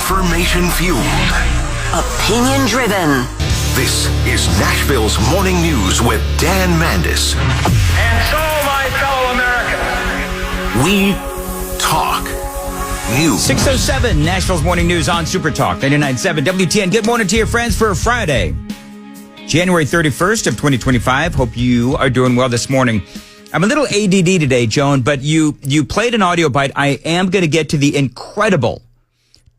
Information-fueled. Opinion-driven. This is Nashville's Morning News with Dan Mandis. And so, my fellow Americans, we talk news. 6:07, Nashville's Morning News on Super Talk 99.7 WTN. Good morning to your friends for Friday, January 31st of 2025. Hope you are doing well this morning. I'm a little ADD today, Joan, but you played an audio bite. I am going to get to the incredible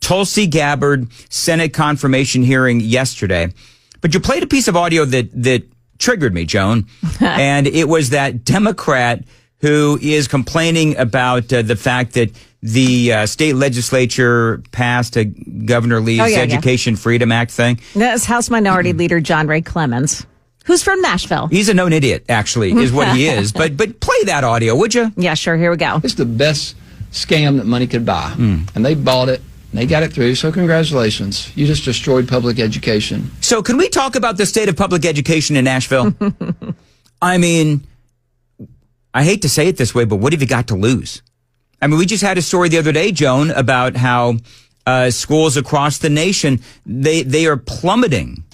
Tulsi Gabbard Senate confirmation hearing yesterday. But you played a piece of audio that triggered me, Joan. And it was that Democrat who is complaining about the fact that the state legislature passed a Governor Lee's Education Freedom Act thing. That's House Minority Leader John Ray Clemens, who's from Nashville. He's a known idiot, actually, is what he is. But play that audio, would you? Yeah, sure. Here we go. It's the best scam that money could buy. And they bought it. And they got it through. So congratulations. You just destroyed public education. So can we talk about the state of public education in Nashville? I mean, I hate to say it this way, but what have you got to lose? I mean, we just had a story the other day, Joan, about how schools across the nation, they are plummeting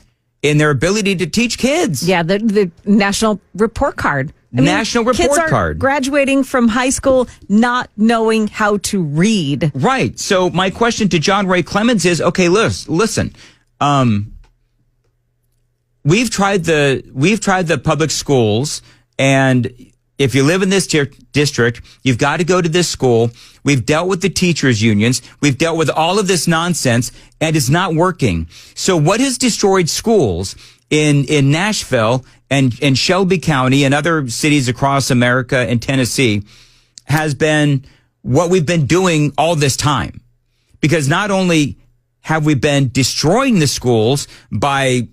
in their ability to teach kids. Yeah, the National Report Card. National Report Card. Kids are graduating from high school not knowing how to read. Right. So my question to John Ray Clemens is, okay, listen. We've tried the public schools, and if you live in this district, you've got to go to this school. We've dealt with the teachers' unions. We've dealt with all of this nonsense, and it's not working. So what has destroyed schools in Nashville and Shelby County and other cities across America and Tennessee has been what we've been doing all this time. Because not only have we been destroying the schools by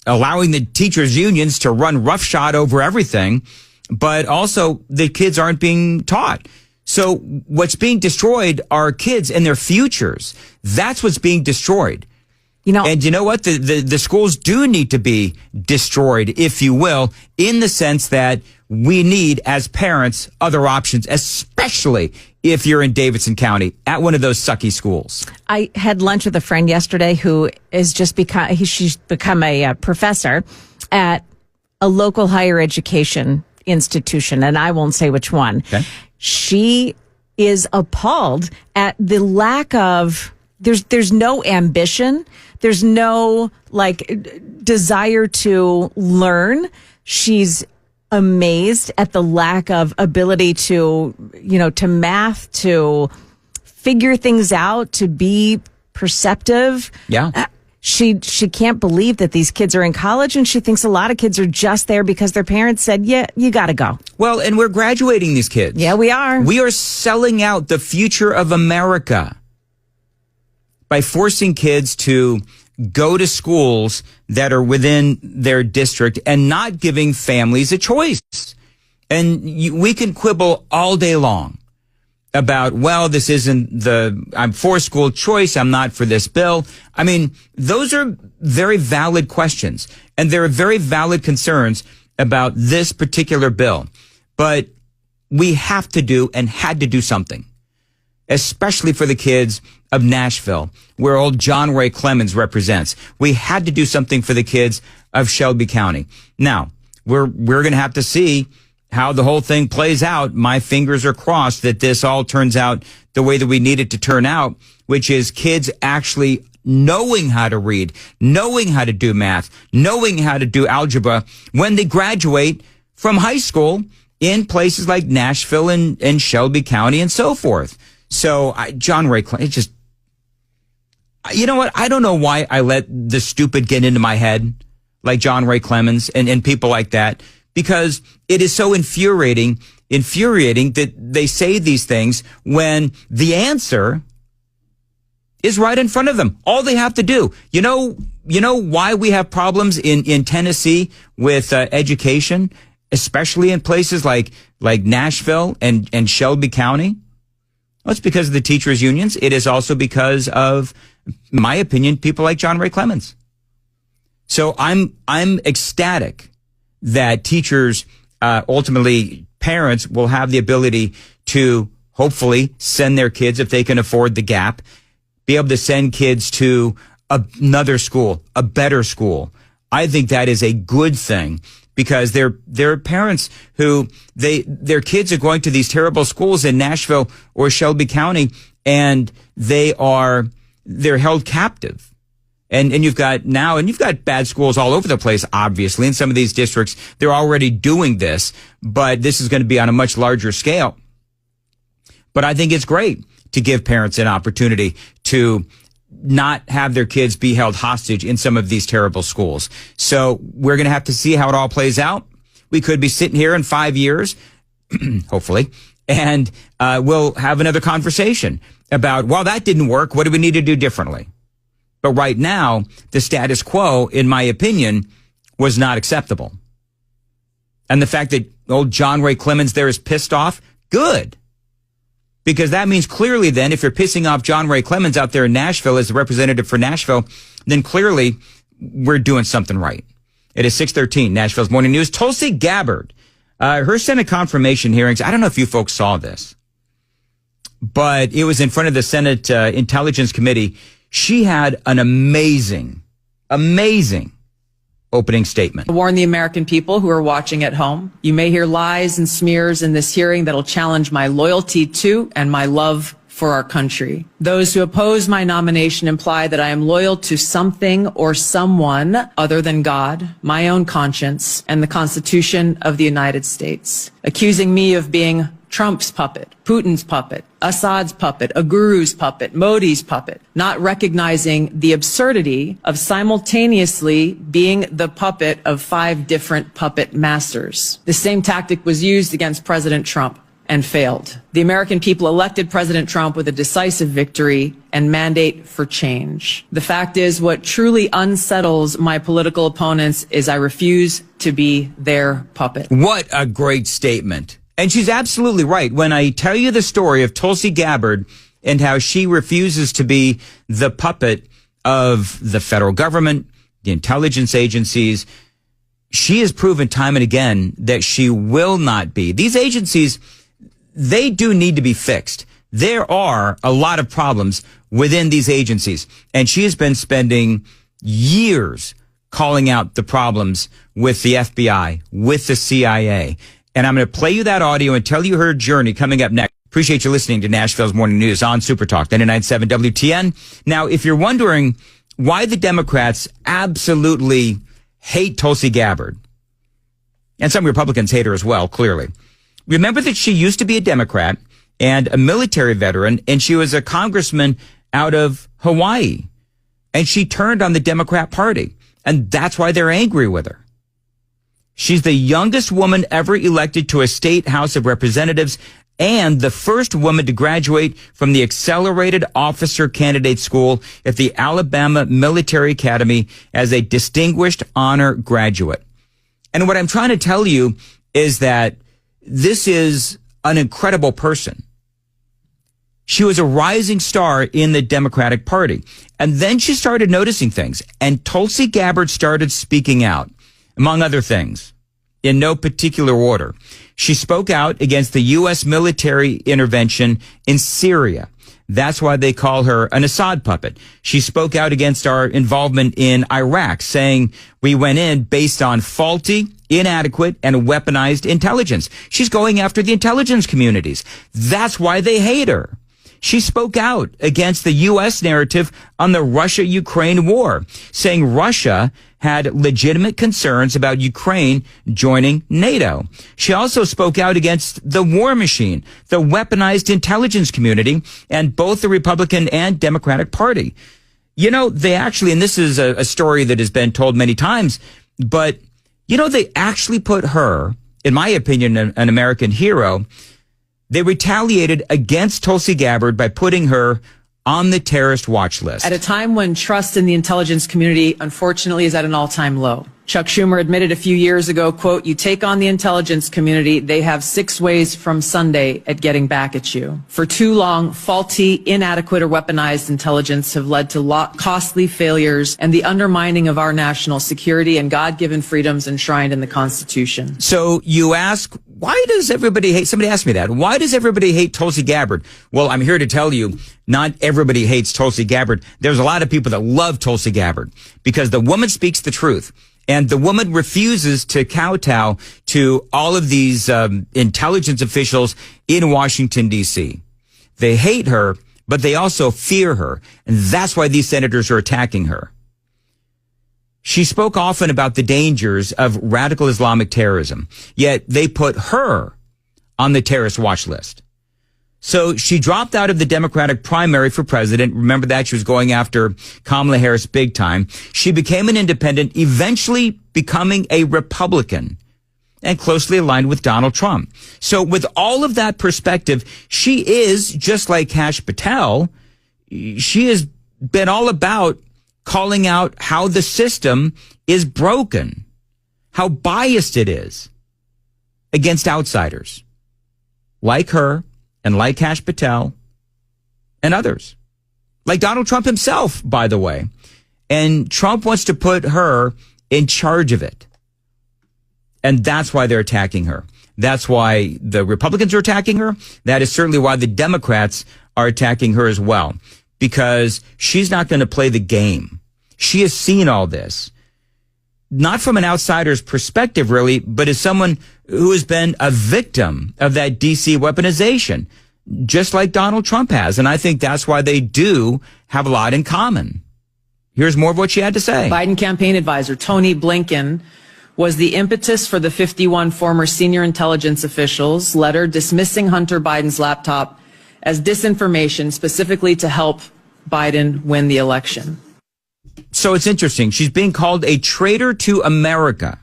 allowing the teachers' unions to run roughshod over everything, but also the kids aren't being taught. So what's being destroyed are kids and their futures. That's what's being destroyed. And you know what? The schools do need to be destroyed, if you will, in the sense that we need, as parents, other options, especially if you're in Davidson County at one of those sucky schools. I had lunch with a friend yesterday who is she's become a professor at a local higher education institution, and I won't say which one. Okay. She is appalled at the lack of, there's no ambition. There's no desire to learn. She's amazed at the lack of ability to math, to figure things out, to be perceptive. Yeah. She can't believe that these kids are in college, and she thinks a lot of kids are just there because their parents said, yeah, you got to go. Well, and we're graduating these kids. Yeah, we are. We are selling out the future of America by forcing kids to go to schools that are within their district and not giving families a choice. And we can quibble all day long about, well, this isn't I'm for school choice. I'm not for this bill. I mean, those are very valid questions, and there are very valid concerns about this particular bill. But we have to do and had to do something, especially for the kids of Nashville, where old John Ray Clemens represents. We had to do something for the kids of Shelby County. Now, we're going to have to see how the whole thing plays out. My fingers are crossed that this all turns out the way that we need it to turn out, which is kids actually knowing how to read, knowing how to do math, knowing how to do algebra when they graduate from high school in places like Nashville and Shelby County and so forth. So John Ray Clemens, just, you know what? I don't know why I let the stupid get into my head, like John Ray Clemens and people like that, because it is so infuriating that they say these things when the answer is right in front of them. All they have to do. You know why we have problems in Tennessee with education, especially in places like Nashville and Shelby County? Well, it's because of the teachers' unions. It is also because of, in my opinion, people like John Ray Clemens. So I'm ecstatic that teachers, ultimately parents, will have the ability to hopefully send their kids, if they can afford the gap, be able to send kids to another school, a better school. I think that is a good thing, because there are parents who their kids are going to these terrible schools in Nashville or Shelby County, and they're held captive. And you've got bad schools all over the place, obviously. In some of these districts, they're already doing this, but this is going to be on a much larger scale. But I think it's great to give parents an opportunity to not have their kids be held hostage in some of these terrible schools. So we're going to have to see how it all plays out. We could be sitting here in 5 years, hopefully, and we'll have another conversation about, well, that didn't work. What do we need to do differently? But right now, the status quo, in my opinion, was not acceptable. And the fact that old John Ray Clemens there is pissed off, good. Because that means clearly then, if you're pissing off John Ray Clemens out there in Nashville as the representative for Nashville, then clearly we're doing something right. It is 6:13, Nashville's Morning News. Tulsi Gabbard, her Senate confirmation hearings, I don't know if you folks saw this, but it was in front of the Senate Intelligence Committee. She had an amazing opening statement. I warn the American people who are watching at home, you may hear lies and smears in this hearing that'll challenge my loyalty to and my love for our country. Those who oppose my nomination imply that I am loyal to something or someone other than God, my own conscience, and the Constitution of the United States, accusing me of being Trump's puppet, Putin's puppet, Assad's puppet, a guru's puppet, Modi's puppet, not recognizing the absurdity of simultaneously being the puppet of 5 different puppet masters. The same tactic was used against President Trump and failed. The American people elected President Trump with a decisive victory and mandate for change. The fact is, what truly unsettles my political opponents is I refuse to be their puppet. What a great statement. And she's absolutely right. When I tell you the story of Tulsi Gabbard and how she refuses to be the puppet of the federal government, the intelligence agencies, she has proven time and again that she will not be. These agencies, they do need to be fixed. There are a lot of problems within these agencies, and she has been spending years calling out the problems with the FBI, with the CIA. And I'm going to play you that audio and tell you her journey coming up next. Appreciate you listening to Nashville's Morning News on Super Talk 99.7 WTN. Now, if you're wondering why the Democrats absolutely hate Tulsi Gabbard, and some Republicans hate her as well, clearly. Remember that she used to be a Democrat and a military veteran, and she was a congressman out of Hawaii. And she turned on the Democrat Party, and that's why they're angry with her. She's the youngest woman ever elected to a state House of Representatives and the first woman to graduate from the Accelerated Officer Candidate School at the Alabama Military Academy as a distinguished honor graduate. And what I'm trying to tell you is that this is an incredible person. She was a rising star in the Democratic Party. And then she started noticing things. And Tulsi Gabbard started speaking out. Among other things, in no particular order. She spoke out against the U.S. military intervention in Syria. That's why they call her an Assad puppet. She spoke out against our involvement in Iraq, saying we went in based on faulty, inadequate, and weaponized intelligence. She's going after the intelligence communities. That's why they hate her. She spoke out against the U.S. narrative on the Russia-Ukraine war, saying Russia had legitimate concerns about Ukraine joining NATO. She also spoke out against the war machine, the weaponized intelligence community, and both the Republican and Democratic Party. You know, they actually, and this is a story that has been told many times, but, you know, they actually put her, in my opinion, an American hero. They retaliated against Tulsi Gabbard by putting her on the terrorist watch list. At a time when trust in the intelligence community, unfortunately, is at an all-time low. Chuck Schumer admitted a few years ago, quote, you take on the intelligence community, they have 6 ways from Sunday at getting back at you. For too long, faulty, inadequate, or weaponized intelligence have led to costly failures and the undermining of our national security and God-given freedoms enshrined in the Constitution. So you ask, why does everybody hate, somebody asked me that, why does everybody hate Tulsi Gabbard? Well, I'm here to tell you, not everybody hates Tulsi Gabbard. There's a lot of people that love Tulsi Gabbard because the woman speaks the truth. And the woman refuses to kowtow to all of these intelligence officials in Washington, D.C. They hate her, but they also fear her. And that's why these senators are attacking her. She spoke often about the dangers of radical Islamic terrorism, yet they put her on the terrorist watch list. So she dropped out of the Democratic primary for president. Remember that? She was going after Kamala Harris big time. She became an independent, eventually becoming a Republican and closely aligned with Donald Trump. So with all of that perspective, she is, just like Kash Patel, she has been all about calling out how the system is broken, how biased it is against outsiders like her and like Kash Patel and others, like Donald Trump himself, by the way. And Trump wants to put her in charge of it. And that's why they're attacking her. That's why the Republicans are attacking her. That is certainly why the Democrats are attacking her as well, because she's not going to play the game. She has seen all this, not from an outsider's perspective, really, but as someone who has been a victim of that D.C. weaponization, just like Donald Trump has. And I think that's why they do have a lot in common. Here's more of what she had to say. Biden campaign advisor Tony Blinken was the impetus for the 51 former senior intelligence officials' letter dismissing Hunter Biden's laptop as disinformation, specifically to help Biden win the election. So it's interesting. She's being called a traitor to America.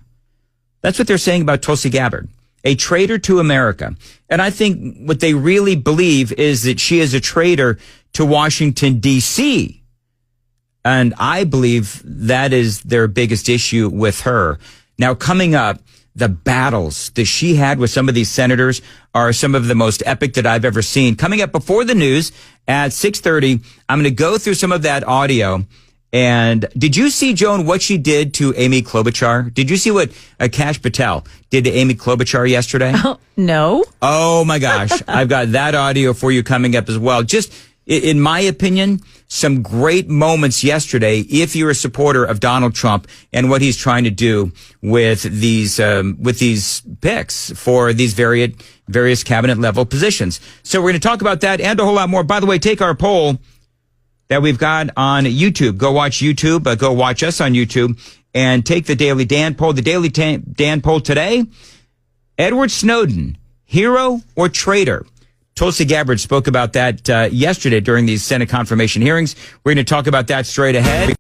That's what they're saying about Tulsi Gabbard. A traitor to America. And I think what they really believe is that she is a traitor to Washington, D.C. And I believe that is their biggest issue with her. Now, coming up, the battles that she had with some of these senators are some of the most epic that I've ever seen. Coming up before the news at 6:30, I'm going to go through some of that audio. And did you see, Joan, what she did to Amy Klobuchar? Did you see what Kash Patel did to Amy Klobuchar yesterday? Oh, no. Oh, my gosh. I've got that audio for you coming up as well. Just, in my opinion, some great moments yesterday if you're a supporter of Donald Trump and what he's trying to do with these picks for these various cabinet level positions. So we're going to talk about that and a whole lot more. By the way, take our poll that we've got on YouTube. Go watch YouTube. Go watch us on YouTube and take the Daily Dan poll. The Daily Dan poll today, Edward Snowden, hero or traitor? Tulsi Gabbard spoke about that yesterday during these Senate confirmation hearings. We're going to talk about that straight ahead.